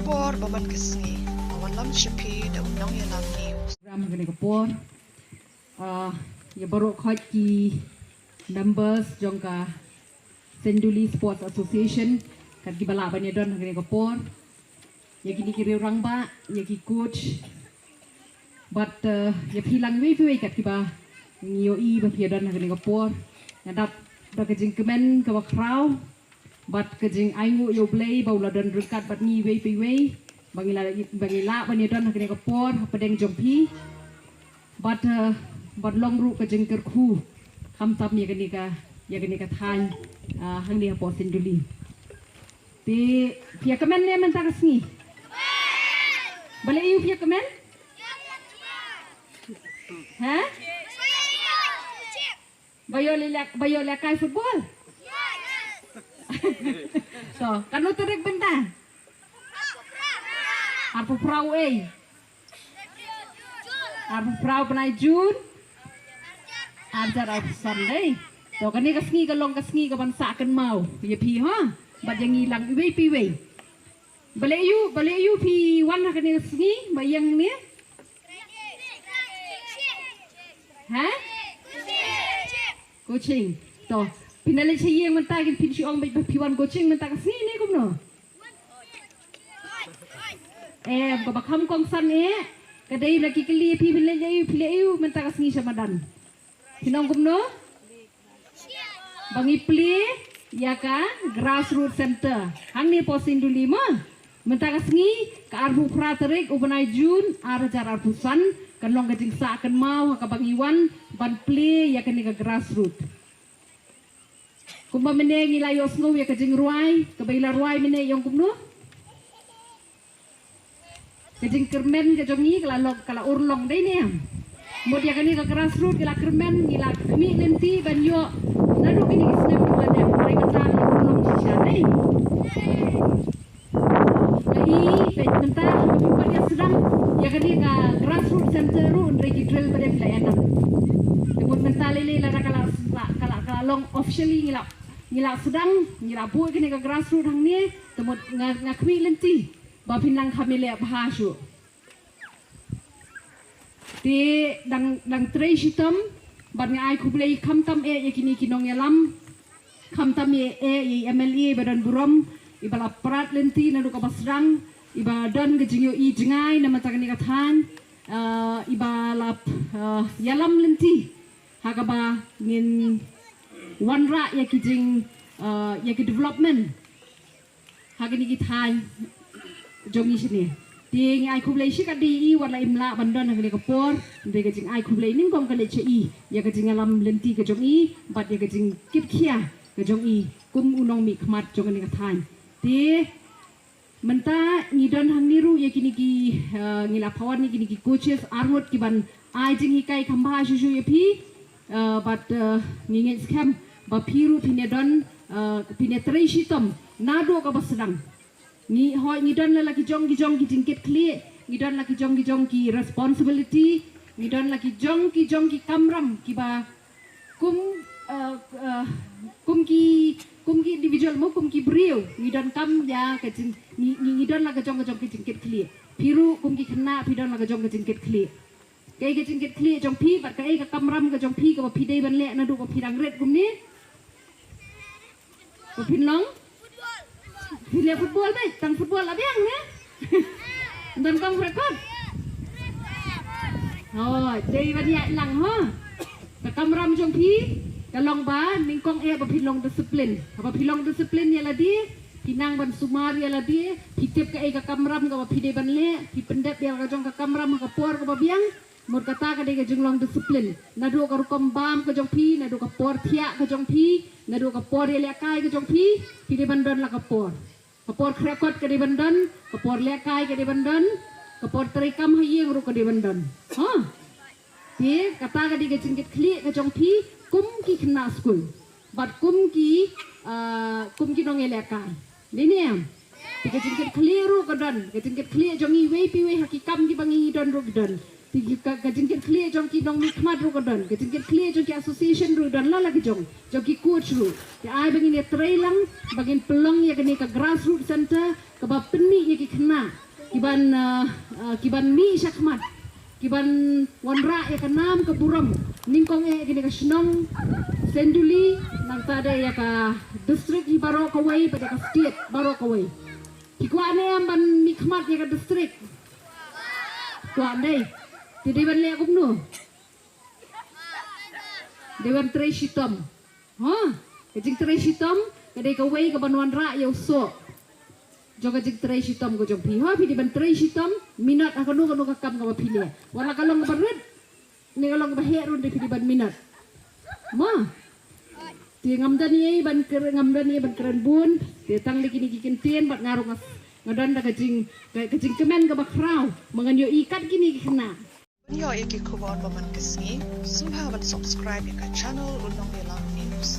kapor baman kesni awan lam shipi da unang ya lam news ram gani kapor ya baru khot ki members jongka Senduli Sports Association kat ki bala banya don gani kapor ya kini kiri orang ba ya ki coach but ya pilang we kat ki ba ngio I ba pi don gani kapor ya dap da kejing kemen ka ba kraw but kejing aingu yo play ba ula don rekat bat ni we bangila banya don gani kapor pedeng jompi but long ru kejing kerku kam tam ya gani ka than hang ni po Senduli ti pia kemen ne men tak sni bale you pia kemen ha bayo le kai football so kanu terek benda apa prau apa prau penai Jun ajar aku Sunday to kani kasni ka bansa kan mau ya pi ha bat yang hilang we bale you pi wan kani kasni bayang ni ha coaching to pinali siya man tagin pin si ong pi wan coaching man tag kasni ni kumno ko bakam kong san kadai lagi keli pi pinali man tag kasni sa madan pinong kumno bangi play ya ka grassroots center hang ni po Senduli mo mentang sengi ka arbu praterik ubanai Jun arajar arbusan kan long gajing sa kan mau ka bangiwan ban play ya kan ni ka grassroots kumba mene ngilayo snow ya kajing ruai ka baila ruai mene yong kumno kajing kermen ka jongi kala urlong dai ne mod ya kan ni ka grassroots kala kermen ngila kami lenti ban yo nadu kini kisne bukan yang mereka tahu belum sisane. Jadi mentah bukan yang sedang ya kan dia grassroots center ru untuk drill pada pelayanan. Kemudian mentah lele lara kala long officially ngila sedang ngila buat kini ke grassroots hang ni kemudian ngakui lenti bapinang kami lihat bahasu. Di dang tray hitam bat ngai ku play kam tam ya kini kinong yalam kam tam MLA badan burom ibala prat lenti nadu ka basrang ibadan gejingyo I jengai nama takani kathan ibala yalam lenti hagaba ngin wanra ya kijing ya ki development hagani kithan jongi sini ting ai kublai shi ka di wala imla bandon hagani kapor de gajing ai kublai ning kom kale chei ya gajing alam lenti ka jongi bat ya gajing kit khia ka jongi kum unong mi khmat jongani ka than ti menta ni don hang niru ya kini ki ngila phawan ni kini ki coaches arwot ki ban ai jing hi kai khamba shu ya pi but ni nge scam ba phiru phine don phine trei shitom nado ka basdang ni hoi ni don lagi jong ki jingkit kli ni don lagi jong ki responsibility ni don lagi jong ki kamram ki ba kum ki individual mo kum ki brio ni don kam ya ka jing ni don lagi jong ki jingkit kli piru kum ki khna pi don lagi jong ki jingkit kli kai ki jingkit kli jong pi bat kai ka kamram ka jong pi ka pi dei ban le na du ka pi rang ret kum ni ko pinong Pilih football baik, tang football apa yang ni? Dan kamu rekod? Oh, jadi banyak lang ha. Kamu ram jong pi, kalong ba, mingkong apa pilong disiplin? Apa pilong disiplin ya ladi? Pinang ban sumar ya ladi? Pitip ke kamram ke apa pide ban le? Pipendep ya kajong ke kamram ke por ke biang? Mur kata ke dia jenglong disiplin. Nadu ke rukom bam ke jong pi, nadu ke por tiak ke jong pi, nadu ke por ya lekai ke jong pi, pide bandon lah ke por. Kapor krekot ke di bandan, kapor lekai ke di bandan, kapor terikam hayeng ru ke di bandan. Ha? Ti kata ke di jingkit kli ke jong pi, kum ki kena school. Bat kum ki nong lekai. Ini am. Ti ke jingkit kli ru ke dan, ke jingkit kli jong I we pi we hakikam ki bangi don ru ke dan. Ti kajingkit clear jong ki nong mikmat ru kadon. Kajingkit clear jong ki association ru dan la lagi jong ki coach ru. Ti ai bangin ya trailang bangin pelong ya kini ke grassroots center ke ba peni ya ki kena. Kiban mi syakmat. Kiban wanra ya kanam ke buram. Ningkong ya kini ke senong senduli nang tada ya ka district hi baro kawai pada ka state baro kawai. Ki kwa ne ban mikmat ya ka district. Kwa dei. Ti dewan le aku nu. Dewan Treshitom. Ha? Kajing Treshitom kadai kawai ke ban wanra ya usok. Joga jing Treshitom ko jong pi. Ha pi dewan Treshitom minat akanu kanu kakam ka pili. Wala kalong barid. Ni kalong baherun de pi dewan minat. Ma. Ti ngamdan ye ban keren bun. Ti tang liki kikin tien bat ngarung ngadan da kajing kemen ke bakrau menganyo ikat kini kena. Yo iki kuwan baman kesni, sumha ban subscribe ya ka channel Unong Yalam News.